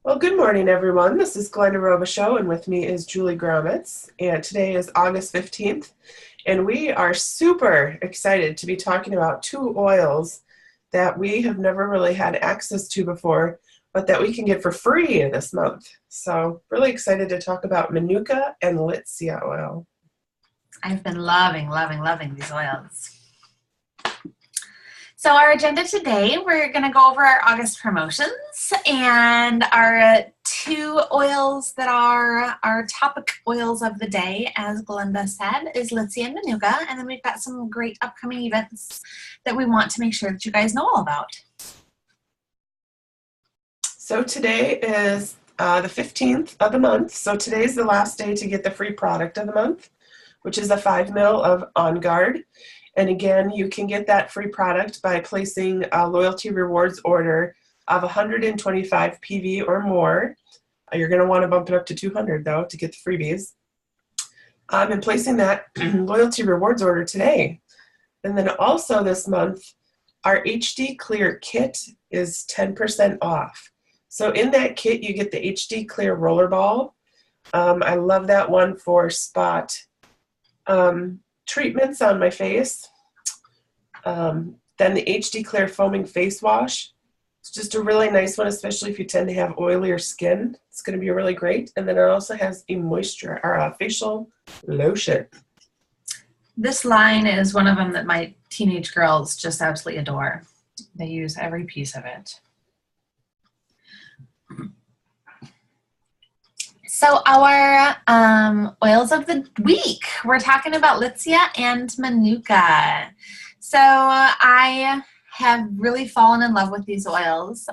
Well, good morning, everyone. This is Glenda Robichaux, and with me is Julie Gromitz. And today is August 15th, and we are super excited to be talking about two oils that we have never really had access to before, but that we can get for free this month. So, really excited to talk about Manuka and Litsea oil. I've been loving these oils. So our agenda today, we're going to go over our August promotions and our two oils that are our topic oils of the day, as Glenda said, is Litsea and Manuka. And then we've got some great upcoming events that we want to make sure that you guys know all about. So today is the 15th of the month. So today's the last day to get the free product of the month, which is a 5 ml of On Guard. And again, you can get that free product by placing a loyalty rewards order of 125 PV or more. You're going to want to bump it up to 200 though to get the freebies. And placing that loyalty rewards order today. And then also this month, our HD Clear kit is 10% off. So in that kit, you get the HD Clear roller ball. I love that one for spot treatments on my face. Then the HD Clear Foaming Face Wash. It's just a really nice one, especially if you tend to have oilier skin. It's going to be really great. And then it also has a moisture or a facial lotion. This line is one of them that my teenage girls just absolutely adore. They use every piece of it. So our oils of the week, we're talking about Litsea and Manuka. So I have really fallen in love with these oils.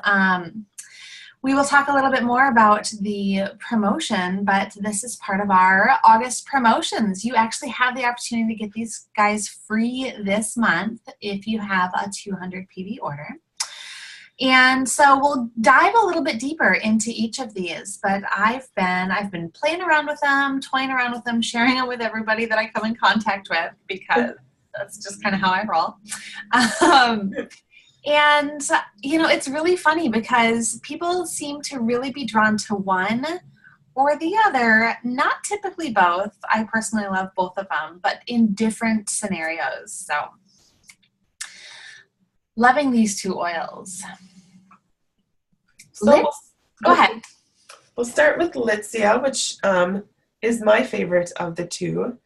We will talk a little bit more about the promotion, but this is part of our August promotions. You actually have the opportunity to get these guys free this month if you have a 200 PV order. And so we'll dive a little bit deeper into each of these, but I've been playing around with them, toying around with them, sharing them with everybody that I come in contact with, because that's just kind of how I roll. And, you know, it's really funny because people seem to really be drawn to one or the other, not typically both. I personally love both of them, but in different scenarios. So loving these two oils. So go ahead. We'll start with Litsea, which is my favorite of the two.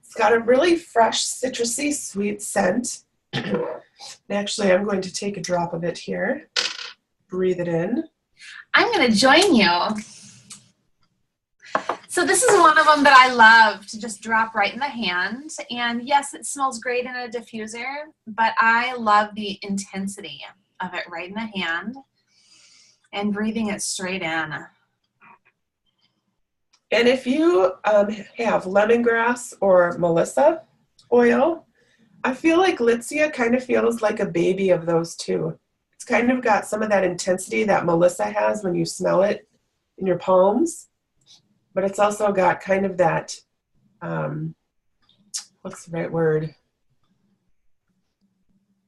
It's got a really fresh, citrusy, sweet scent. Actually, I'm going to take a drop of it here. Breathe it in. I'm going to join you. So this is one of them that I love to just drop right in the hand. And yes, it smells great in a diffuser, but I love the intensity of it right in the hand and breathing it straight in. And if you have lemongrass or Melissa oil, I feel like Litsea kind of feels like a baby of those two. It's kind of got some of that intensity that Melissa has when you smell it in your palms, but it's also got kind of that, what's the right word?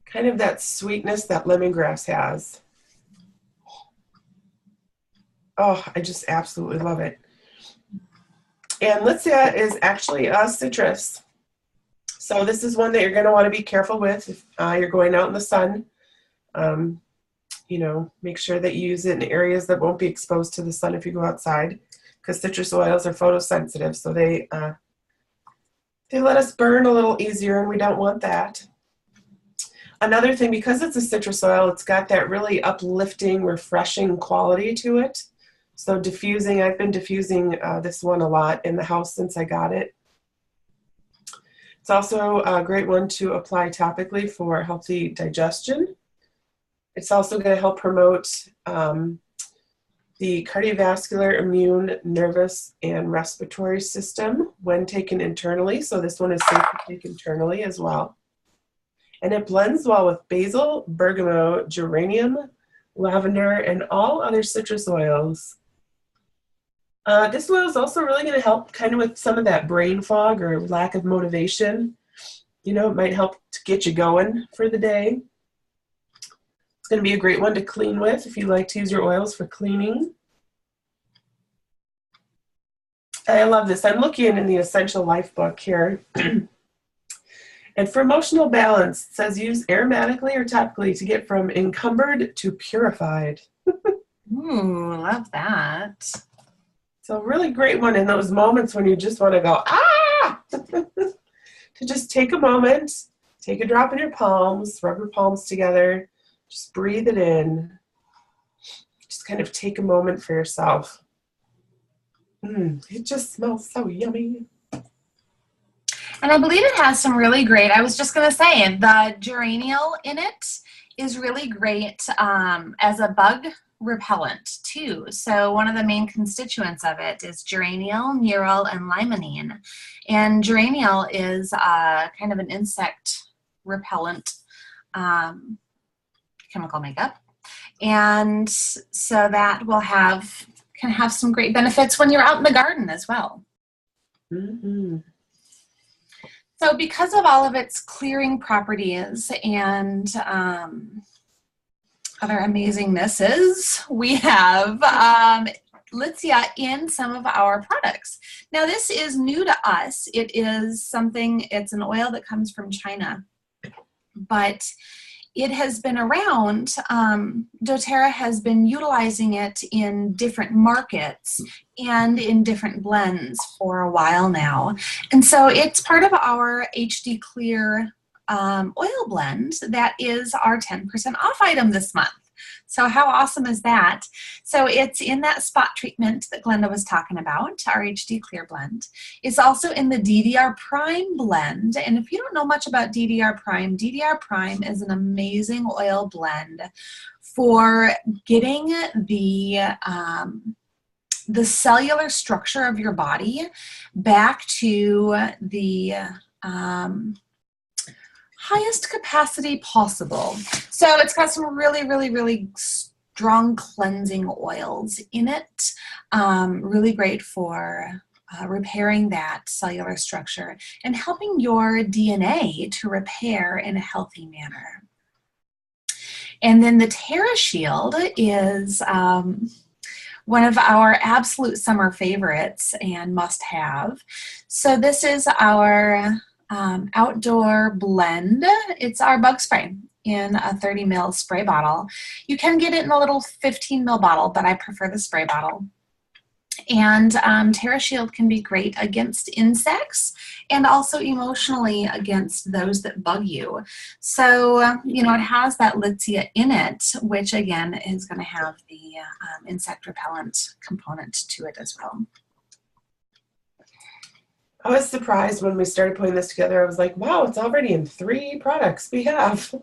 Kind of that sweetness that lemongrass has. Oh, I just absolutely love it. And Litsea is actually a citrus. So this is one that you're going to want to be careful with if you're going out in the sun. You know, make sure that you use it in areas that won't be exposed to the sun if you go outside, because citrus oils are photosensitive, so they let us burn a little easier, and we don't want that. Another thing, because it's a citrus oil, it's got that really uplifting, refreshing quality to it. So diffusing, I've been diffusing this one a lot in the house since I got it. It's also a great one to apply topically for healthy digestion. It's also going to help promote the cardiovascular, immune, nervous, and respiratory system when taken internally. So this one is safe to take internally as well. And it blends well with basil, bergamot, geranium, lavender, and all other citrus oils. This oil is also really going to help kind of with some of that brain fog or lack of motivation. You know, it might help to get you going for the day. It's going to be a great one to clean with if you like to use your oils for cleaning. I love this. I'm looking in the Essential Life book here. And for emotional balance, it says use aromatically or topically to get from encumbered to purified. Ooh, love that. So a really great one in those moments when you just want to go, ah! To just take a moment, take a drop in your palms, rub your palms together, just breathe it in. Just kind of take a moment for yourself. It just smells so yummy. And I believe it has some really great, I was just going to say, the geraniol in it is really great as a bug repellent too. So one of the main constituents of it is geraniol, nerol, and limonene. And geraniol is kind of an insect repellent chemical makeup. And so that can have some great benefits when you're out in the garden as well. Mm-hmm. So because of all of its clearing properties and other amazingnesses, we have Litsea in some of our products. Now this is new to us. It's an oil that comes from China, but it has been around. doTERRA has been utilizing it in different markets and in different blends for a while now. And so it's part of our HD Clear oil blend that is our 10% off item this month. So how awesome is that? So it's in that spot treatment that Glenda was talking about, our HD Clear blend. It's also in the DDR Prime blend. And if you don't know much about DDR Prime is an amazing oil blend for getting the cellular structure of your body back to the highest capacity possible. So it's got some really, really, really strong cleansing oils in it. Really great for repairing that cellular structure and helping your DNA to repair in a healthy manner. And then the Terra Shield is one of our absolute summer favorites and must have. So this is our outdoor blend. It's our bug spray in a 30 ml spray bottle. You can get it in a little 15 ml bottle, but I prefer the spray bottle. And Terra Shield can be great against insects and also emotionally against those that bug you. So, it has that Litsea in it, which again is going to have the insect repellent component to it as well. I was surprised when we started putting this together. I was like, wow, it's already in 3 products we have.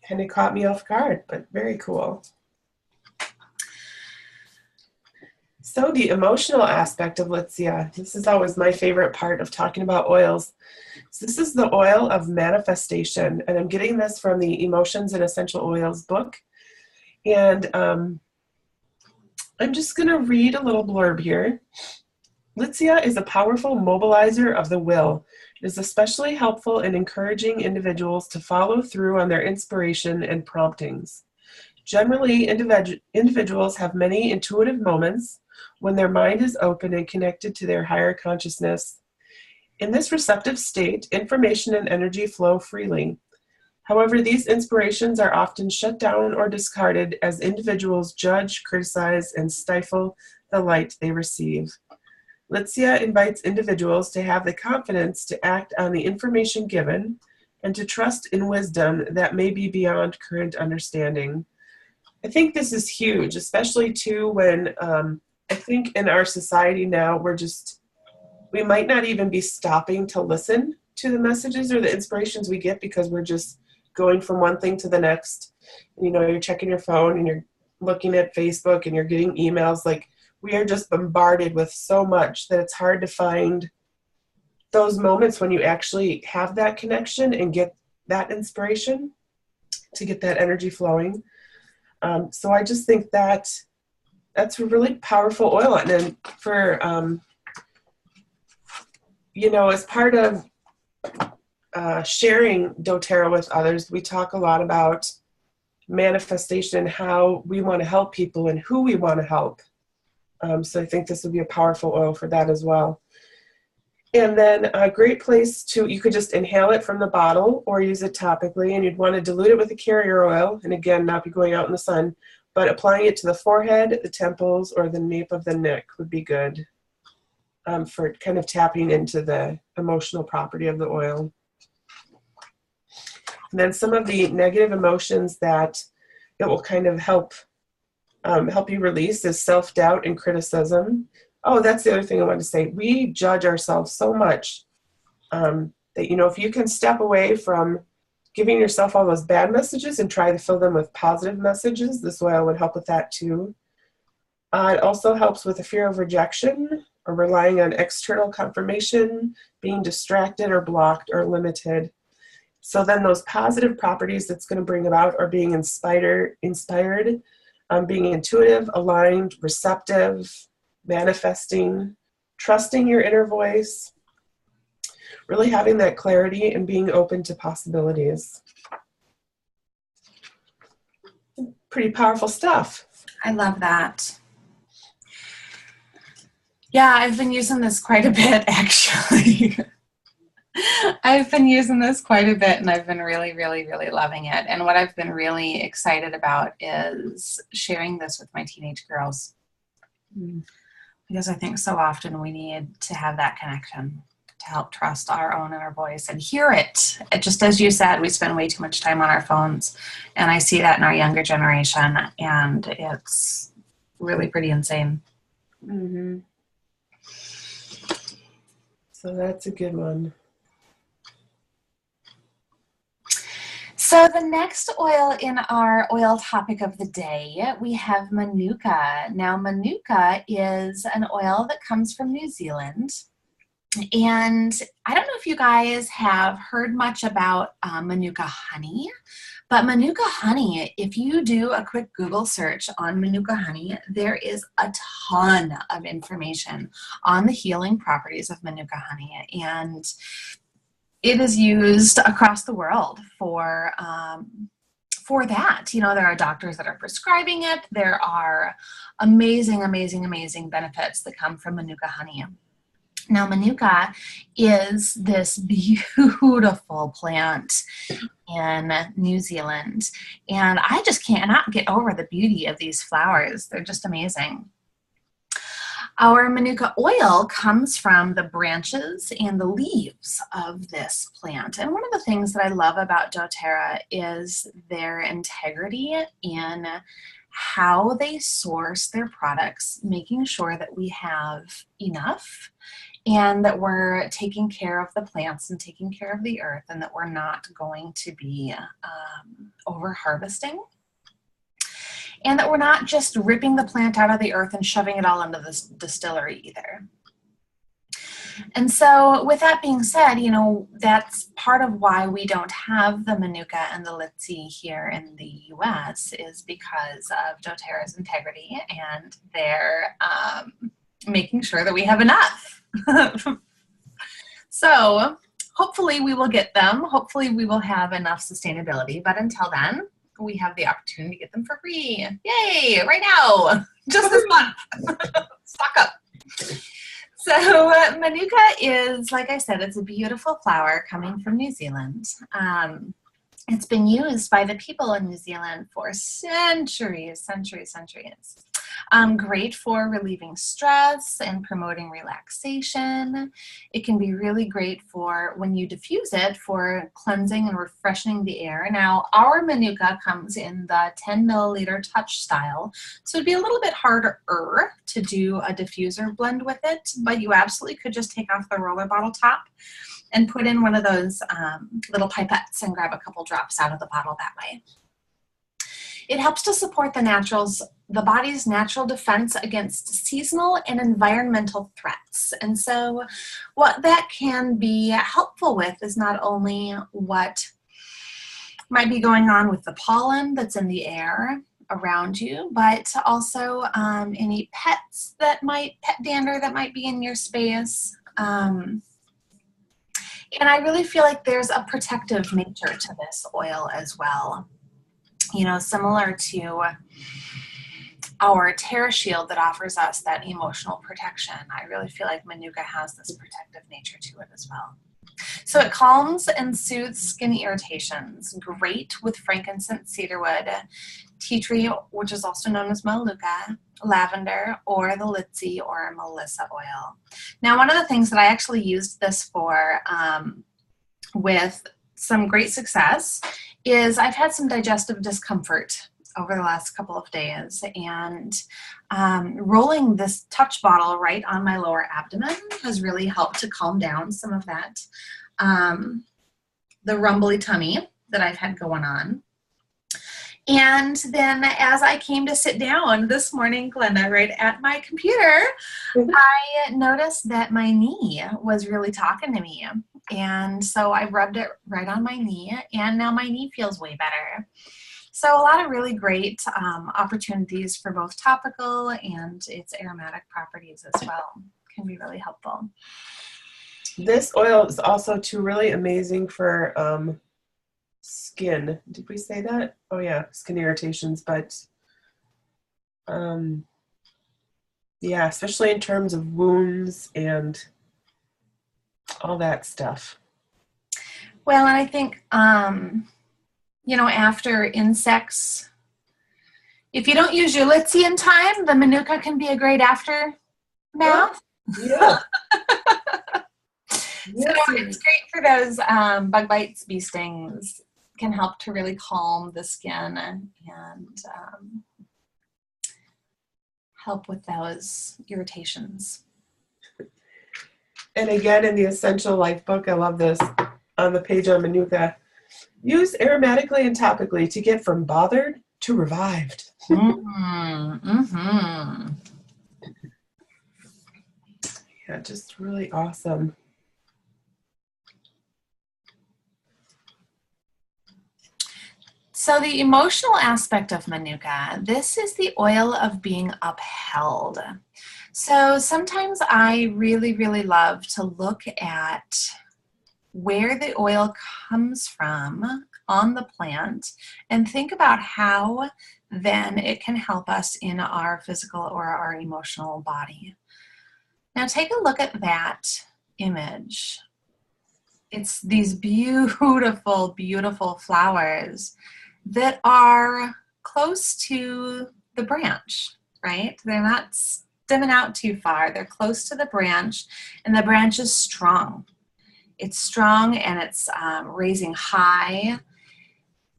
And it caught me off guard, but very cool. So the emotional aspect of Litsea, this is always my favorite part of talking about oils. So this is the oil of manifestation, and I'm getting this from the Emotions and Essential Oils book. And I'm just going to read a little blurb here. Litsea is a powerful mobilizer of the will. It is especially helpful in encouraging individuals to follow through on their inspiration and promptings. Generally, individuals have many intuitive moments when their mind is open and connected to their higher consciousness. In this receptive state, information and energy flow freely. However, these inspirations are often shut down or discarded as individuals judge, criticize, and stifle the light they receive. Litsea invites individuals to have the confidence to act on the information given and to trust in wisdom that may be beyond current understanding. I think this is huge, especially too when I think in our society now we might not even be stopping to listen to the messages or the inspirations we get because we're just going from one thing to the next. You're checking your phone and you're looking at Facebook and you're getting emails. Like, we are just bombarded with so much that it's hard to find those moments when you actually have that connection and get that inspiration to get that energy flowing. So I just think that's a really powerful oil. And then for, as part of sharing doTERRA with others, we talk a lot about manifestation, how we want to help people and who we want to help. So I think this would be a powerful oil for that as well. And then a great place to, you could just inhale it from the bottle or use it topically, and you'd want to dilute it with a carrier oil, and again, not be going out in the sun, but applying it to the forehead, the temples, or the nape of the neck would be good for kind of tapping into the emotional property of the oil. And then some of the negative emotions that it will kind of help you release is self-doubt and criticism. Oh, that's the other thing I wanted to say. We judge ourselves so much that, if you can step away from giving yourself all those bad messages and try to fill them with positive messages, this oil would help with that too. It also helps with the fear of rejection or relying on external confirmation, being distracted or blocked or limited. So then those positive properties that's going to bring about are being inspired, being intuitive, aligned, receptive, manifesting, trusting your inner voice, really having that clarity and being open to possibilities. Pretty powerful stuff. I love that. Yeah, I've been using this quite a bit, actually. I've been using this quite a bit, and I've been really, really, really loving it. And what I've been really excited about is sharing this with my teenage girls. Because I think so often we need to have that connection to help trust our own inner voice and hear it. Just as you said, we spend way too much time on our phones, and I see that in our younger generation, and it's really pretty insane. Mm-hmm. So that's a good one. So the next oil in our oil topic of the day, we have Manuka. Now, Manuka is an oil that comes from New Zealand. And I don't know if you guys have heard much about Manuka honey, but Manuka honey, if you do a quick Google search on Manuka honey, there is a ton of information on the healing properties of Manuka honey. And it is used across the world for that. There are doctors that are prescribing it. There are amazing, amazing, amazing benefits that come from Manuka honey. Now, Manuka is this beautiful plant in New Zealand, and I just cannot get over the beauty of these flowers. They're just amazing. Our Manuka oil comes from the branches and the leaves of this plant. And one of the things that I love about doTERRA is their integrity in how they source their products, making sure that we have enough and that we're taking care of the plants and taking care of the earth, and that we're not going to be over harvesting. And that we're not just ripping the plant out of the earth and shoving it all into this distillery either. And so with that being said, that's part of why we don't have the Manuka and the Litsea here in the US, is because of doTERRA's integrity and their making sure that we have enough. So hopefully we will get them. Hopefully we will have enough sustainability. But until then, we have the opportunity to get them for free. Yay, right now, just this month. Stock up. So Manuka is, like I said, it's a beautiful flower coming from New Zealand. It's been used by the people in New Zealand for centuries. Great for relieving stress and promoting relaxation. It can be really great for, when you diffuse it, for cleansing and refreshing the air. Now, our Manuka comes in the 10 milliliter touch style, so it'd be a little bit harder to do a diffuser blend with it, but you absolutely could just take off the roller bottle top and put in one of those little pipettes and grab a couple drops out of the bottle that way. It helps to support the body's natural defense against seasonal and environmental threats. And so what that can be helpful with is not only what might be going on with the pollen that's in the air around you, but also any pet dander that might be in your space. And I really feel like there's a protective nature to this oil as well. Similar to our Terra Shield that offers us that emotional protection. I really feel like Manuka has this protective nature to it as well. So it calms and soothes skin irritations. Great with frankincense, cedarwood, tea tree, which is also known as Manuka, lavender, or the Litsea or Melissa oil. Now, one of the things that I actually used this for with some great success is I've had some digestive discomfort over the last couple of days, and rolling this touch bottle right on my lower abdomen has really helped to calm down some of that, the rumbly tummy that I've had going on. And then as I came to sit down this morning, Glenda, right at my computer, I noticed that my knee was really talking to me. And so I rubbed it right on my knee, and now my knee feels way better. So a lot of really great opportunities for both topical and its aromatic properties as well can be really helpful. This oil is also too really amazing for skin. Did we say that? Oh yeah, skin irritations, but yeah, especially in terms of wounds and all that stuff. Well, and I think you know, after insects, if you don't use your Litsea in time, the Manuka can be a great aftermath. Yeah. So it's great for those bug bites, bee stings. Can help to really calm the skin and help with those irritations. And again, in the Essential Life book, I love this on the page on Manuka. Use aromatically and topically to get from bothered to revived. Yeah, just really awesome. So the emotional aspect of Manuka, this is the oil of being upheld. So sometimes I really, really love to look at where the oil comes from on the plant and think about how then it can help us in our physical or our emotional body. Now take a look at that image. It's these beautiful, beautiful flowers that are close to the branch, right? They're not stemming out too far. They're close to the branch, and the branch is strong. It's strong, and it's raising high,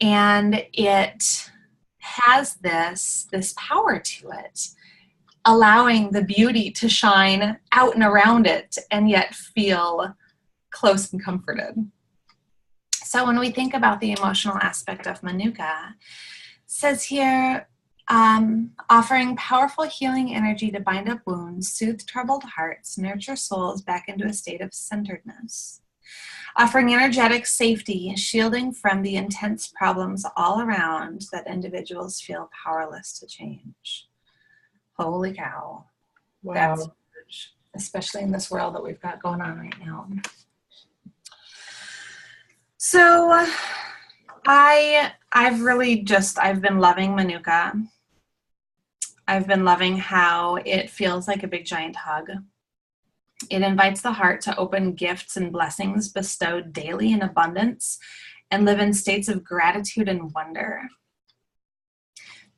and it has this power to it, allowing the beauty to shine out and around it and yet feel close and comforted. So when we think about the emotional aspect of Manuka, it says here, offering powerful healing energy to bind up wounds, soothe troubled hearts, nurture souls back into a state of centeredness. Offering energetic safety, shielding from the intense problems all around that individuals feel powerless to change. Holy cow. Wow. That's huge, especially in this world that we've got going on right now. So I've been loving Manuka. I've been loving how it feels like a big giant hug. It invites the heart to open gifts and blessings bestowed daily in abundance and live in states of gratitude and wonder.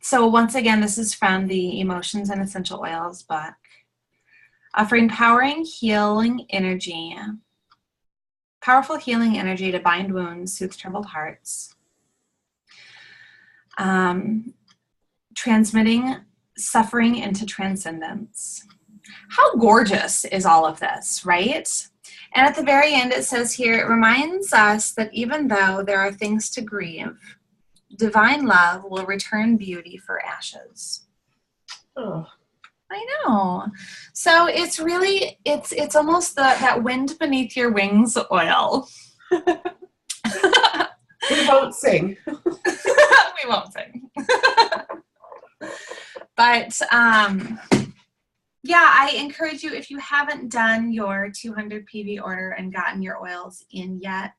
So once again, this is from the Emotions and Essential Oils book. Offering powerful healing energy to bind wounds, soothe troubled hearts. Transmitting suffering into transcendence. How gorgeous is all of this, right? And at the very end, it says here, it reminds us that even though there are things to grieve, divine love will return beauty for ashes. Oh. I know. So it's really, it's almost that wind beneath your wings oil. We won't sing. We won't sing. But yeah, I encourage you, if you haven't done your 200 PV order and gotten your oils in yet,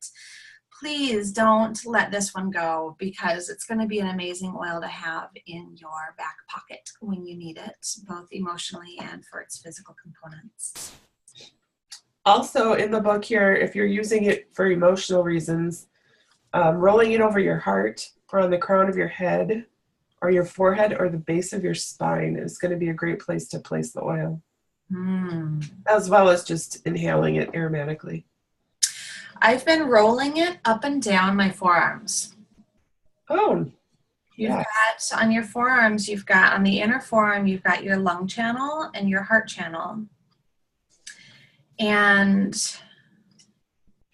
please don't let this one go, because it's going to be an amazing oil to have in your back pocket when you need it, both emotionally and for its physical components. Also in the book here, if you're using it for emotional reasons, rolling it over your heart or on the crown of your head or your forehead or the base of your spine is going to be a great place to place the oil, as well as just inhaling it aromatically. I've been rolling it up and down my forearms. Oh, You've yeah. got on your forearms, you've got on the inner forearm, you've got your lung channel and your heart channel. And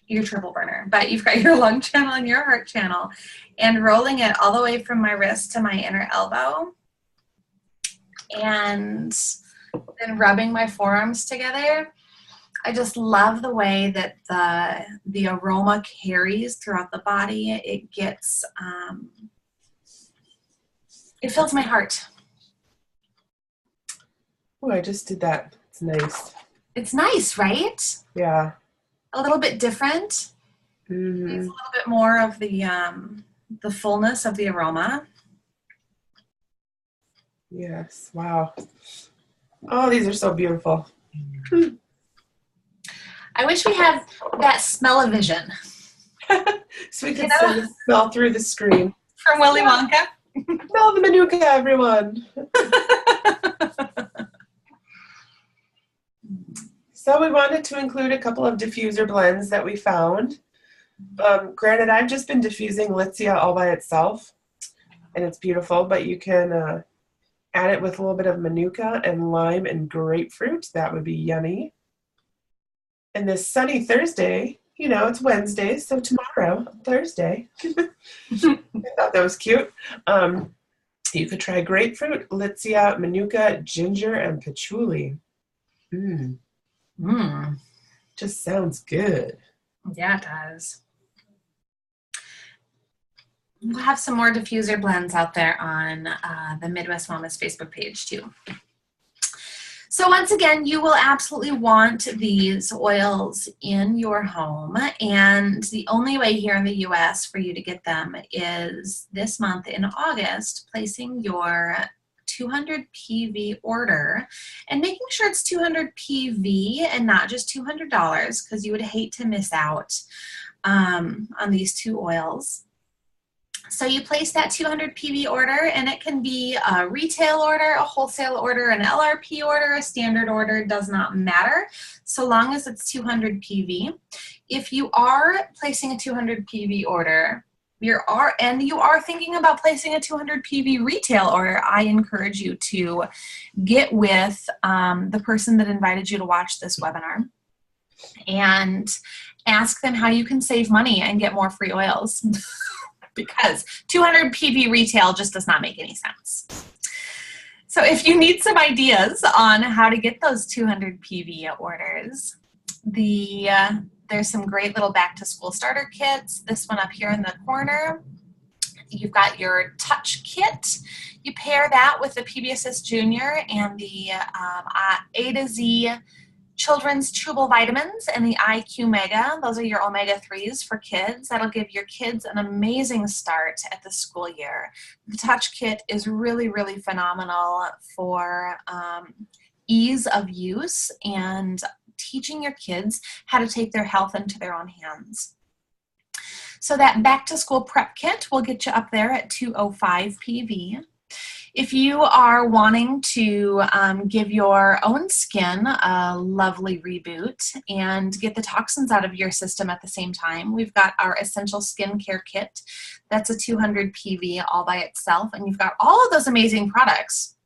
your triple burner, but you've got your lung channel and your heart channel, and rolling it all the way from my wrist to my inner elbow, and then rubbing my forearms together. I just love the way that the aroma carries throughout the body. It gets, it fills my heart. Oh, I just did that. It's nice. It's nice, right? Yeah. A little bit different. Mm-hmm. It's a little bit more of the fullness of the aroma. Yes. Wow. Oh, these are so beautiful. I wish we had that smell-o-vision. So we could smell through the screen. From Willy Wonka. Smell the Manuka, everyone. So we wanted to include a couple of diffuser blends that we found. Granted, I've just been diffusing Litsea all by itself, and it's beautiful, but you can add it with a little bit of Manuka and lime and grapefruit. That would be yummy. And this sunny Thursday, you know, it's Wednesday, so tomorrow, Thursday. I thought that was cute. You could try grapefruit, Litsea, Manuka, ginger, and patchouli. Just sounds good. Yeah, it does. We'll have some more diffuser blends out there on the Midwest Wellness Facebook page too. So once again, you will absolutely want these oils in your home, and the only way here in the US for you to get them is this month in August, placing your 200 PV order and making sure it's 200 PV and not just $200, because you would hate to miss out on these two oils. So you place that 200 PV order, and it can be a retail order, a wholesale order, an LRP order, a standard order, does not matter, so long as it's 200 PV. If you are placing a 200 PV order, you are thinking about placing a 200 PV retail order, I encourage you to get with the person that invited you to watch this webinar and ask them how you can save money and get more free oils. Because 200 PV retail just does not make any sense. So if you need some ideas on how to get those 200 PV orders, there's some great little back to school starter kits. This one up here in the corner, you've got your touch kit. You pair that with the PB Assist Junior and the A to Z children's chewable vitamins and the IQ Mega. Those are your omega-3s for kids. That'll give your kids an amazing start at the school year. The Touch Kit is really, really phenomenal for ease of use and teaching your kids how to take their health into their own hands. So that back to school prep kit will get you up there at 205 PV. If you are wanting to give your own skin a lovely reboot and get the toxins out of your system at the same time, we've got our Essential Skincare Kit. That's a 200 PV all by itself, and you've got all of those amazing products.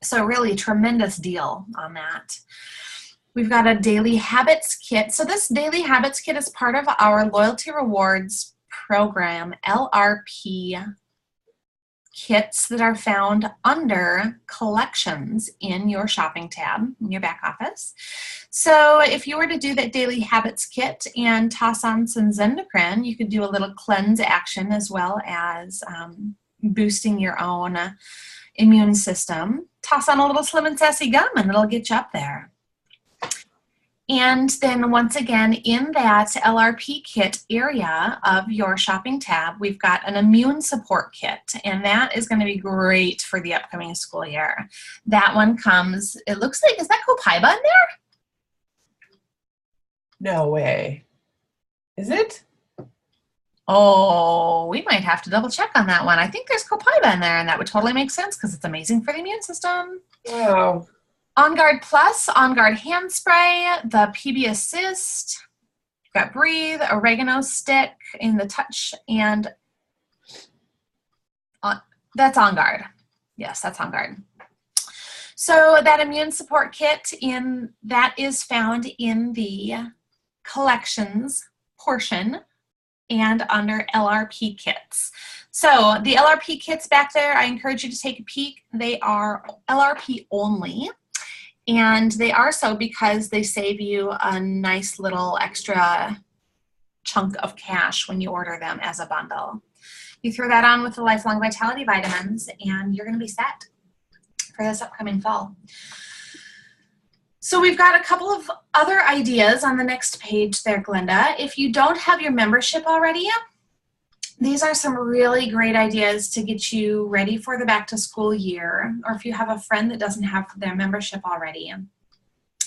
So really tremendous deal on that. We've got a Daily Habits Kit. So this Daily Habits Kit is part of our Loyalty Rewards program, LRP kits that are found under collections in your shopping tab in your back office. So if you were to do that Daily Habits Kit and toss on some Zendocrine, you could do a little cleanse action as well as boosting your own immune system. Toss on a little Slim and Sassy gum and it'll get you up there. And then once again, in that LRP kit area of your shopping tab, we've got an immune support kit, and that is going to be great for the upcoming school year. That one comes, it looks like, is that copaiba in there? No way. Is it? Oh, we might have to double check on that one. I think there's copaiba in there, and that would totally make sense because it's amazing for the immune system. Wow. On Guard Plus, On Guard hand spray, the PB Assist, you've got Breathe, oregano stick in the touch, and that's On Guard. Yes, that's On Guard. So that immune support kit that is found in the collections portion and under LRP kits. So the LRP kits back there, I encourage you to take a peek. They are LRP only. And they are so because they save you a nice little extra chunk of cash when you order them as a bundle. You throw that on with the Lifelong Vitality vitamins, and you're going to be set for this upcoming fall. So we've got a couple of other ideas on the next page there, Glenda. If you don't have your membership already, these are some really great ideas to get you ready for the back to school year, or if you have a friend that doesn't have their membership already.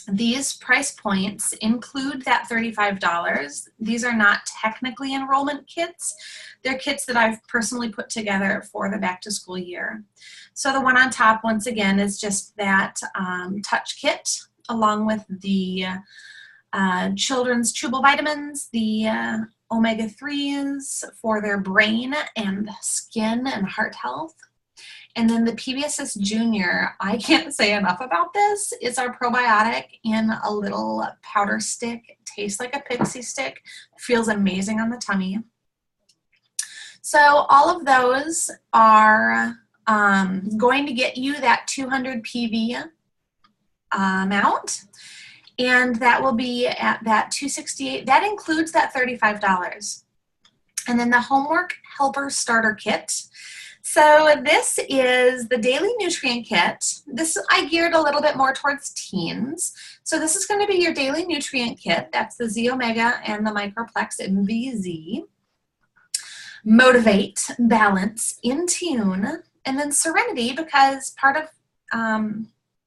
These price points include that $35. These are not technically enrollment kits. They're kits that I've personally put together for the back to school year. So the one on top, once again, is just that touch kit along with the children's chewable vitamins, the omega-3s for their brain and skin and heart health. And then the PB Assist Junior, I can't say enough about this. It's our probiotic in a little powder stick. Tastes like a pixie stick. Feels amazing on the tummy. So all of those are going to get you that 200 PV amount. And that will be at that $268. That includes that $35. And then the Homework Helper Starter Kit. So this is the Daily Nutrient Kit. This I geared a little bit more towards teens. So this is going to be your Daily Nutrient Kit. That's the Z Omega and the Microplex MVZ. Motivate, Balance, In Tune, and then Serenity, because part of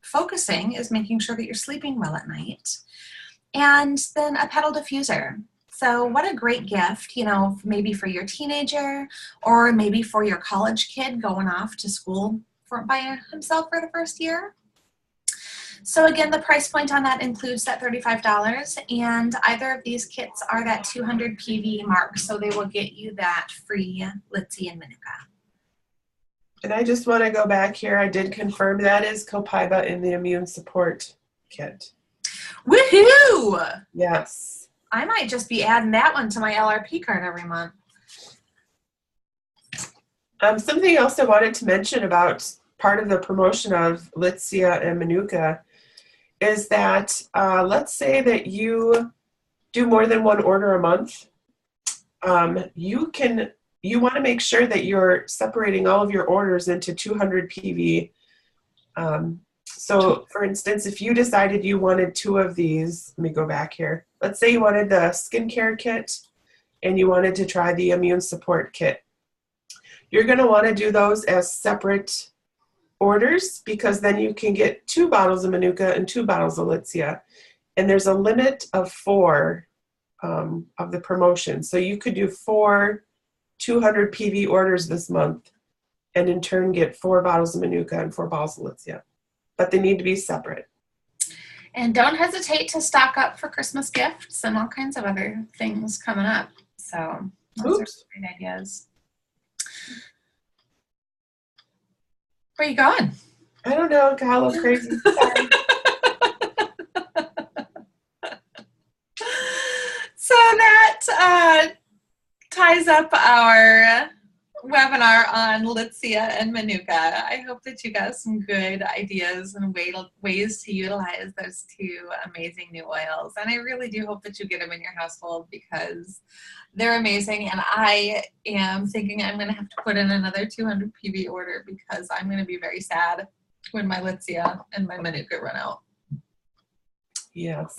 focusing is making sure that you're sleeping well at night. And then a pedal diffuser. So what a great gift, you know, maybe for your teenager or maybe for your college kid going off to school by himself for the first year. So again, the price point on that includes that $35, and either of these kits are that 200 PV mark, so they will get you that free Litsea and Manuka. And I just want to go back here. I did confirm that is copaiba in the immune support kit. Woohoo! Yes. I might just be adding that one to my LRP card every month. Something else I wanted to mention about part of the promotion of Litsea and Manuka is that let's say that you do more than one order a month. You want to make sure that you're separating all of your orders into 200 PV. So for instance, if you decided you wanted 2 of these, let me go back here. Let's say you wanted the skincare kit and you wanted to try the immune support kit. You're going to want to do those as separate orders, because then you can get 2 bottles of Manuka and 2 bottles of Litsea. And there's a limit of 4 of the promotion. So you could do 4 200 PV orders this month and in turn get 4 bottles of Manuka and 4 bottles of Litsea. But they need to be separate. And don't hesitate to stock up for Christmas gifts and all kinds of other things coming up. So those are great ideas. Where are you going? I don't know. It got a little crazy. Sorry. So that ties up our webinar on Litsea and Manuka. I hope that you got some good ideas and ways to utilize those 2 amazing new oils. And I really do hope that you get them in your household, because they're amazing. And I am thinking I'm going to have to put in another 200 PV order, because I'm going to be very sad when my Litsea and my Manuka run out. Yes.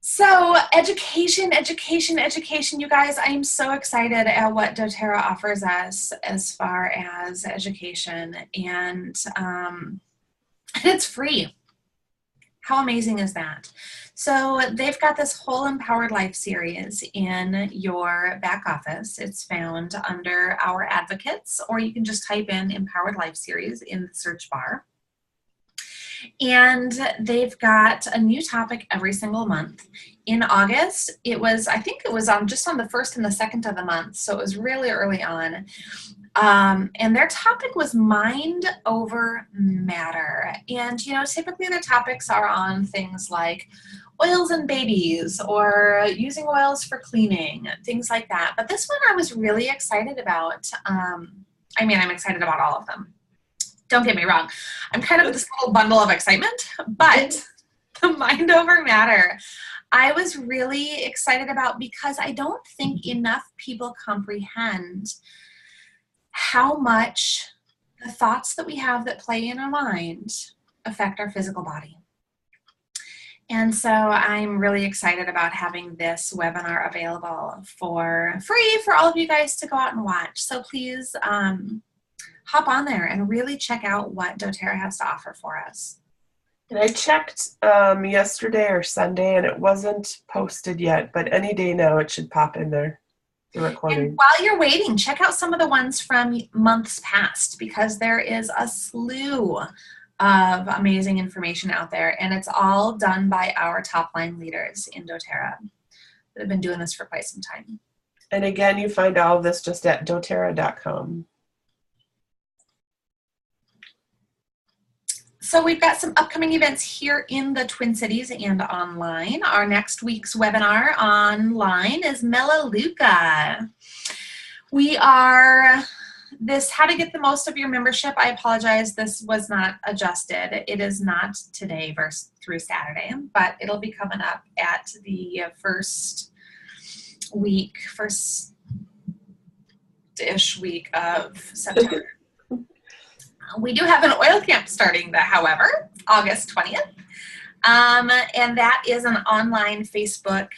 So education, you guys. I am so excited at what doTERRA offers us as far as education, and it's free. How amazing is that? So they've got this whole Empowered Life series in your back office. It's found under Our Advocates, or you can just type in Empowered Life series in the search bar. And they've got a new topic every single month. In August, I think it was just on the 1st and the 2nd of the month, so it was really early on. And their topic was mind over matter. And, typically their topics are on things like oils and babies, or using oils for cleaning, things like that. But this one I was really excited about. I'm excited about all of them. Don't get me wrong. I'm kind of this little bundle of excitement, but the mind over matter, I was really excited about, because I don't think enough people comprehend how much the thoughts that we have that play in our mind affect our physical body. And so I'm really excited about having this webinar available for free for all of you guys to go out and watch. So please hop on there and really check out what doTERRA has to offer for us. And I checked yesterday or Sunday, and it wasn't posted yet, but any day now it should pop in there, the recording. And while you're waiting, check out some of the ones from months past, because there is a slew of amazing information out there, and it's all done by our top line leaders in doTERRA that have been doing this for quite some time. And again, you find all of this just at doTERRA.com. So we've got some upcoming events here in the Twin Cities and online. Our next week's webinar online is Melaleuca. We are this how to get the most of your membership. I apologize, this was not adjusted. It is not today through Saturday, but it'll be coming up at the first-ish week of September. We do have an oil camp starting, however, August 20th. And that is an online Facebook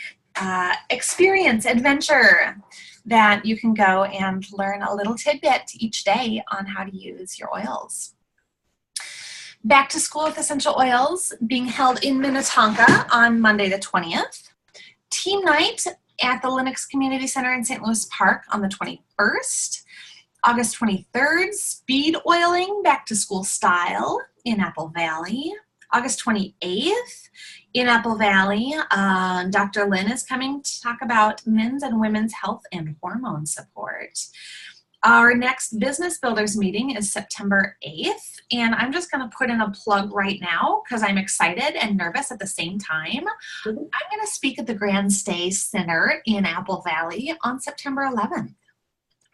experience, adventure, that you can go and learn a little tidbit each day on how to use your oils. Back to School with Essential Oils being held in Minnetonka on Monday the 20th. Team night at the Lennox Community Center in St. Louis Park on the 21st. August 23rd, speed oiling, back to school style in Apple Valley. August 28th, in Apple Valley, Dr. Lynn is coming to talk about men's and women's health and hormone support. Our next Business Builders meeting is September 8th, and I'm just going to put in a plug right now because I'm excited and nervous at the same time. I'm going to speak at the Grand Stay Center in Apple Valley on September 11th.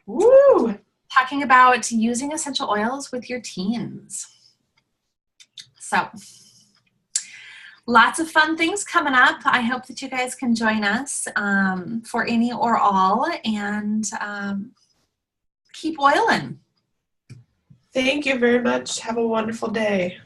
Woo! Talking about using essential oils with your teens. So, lots of fun things coming up. I hope that you guys can join us for any or all, and keep oiling. Thank you very much. Have a wonderful day.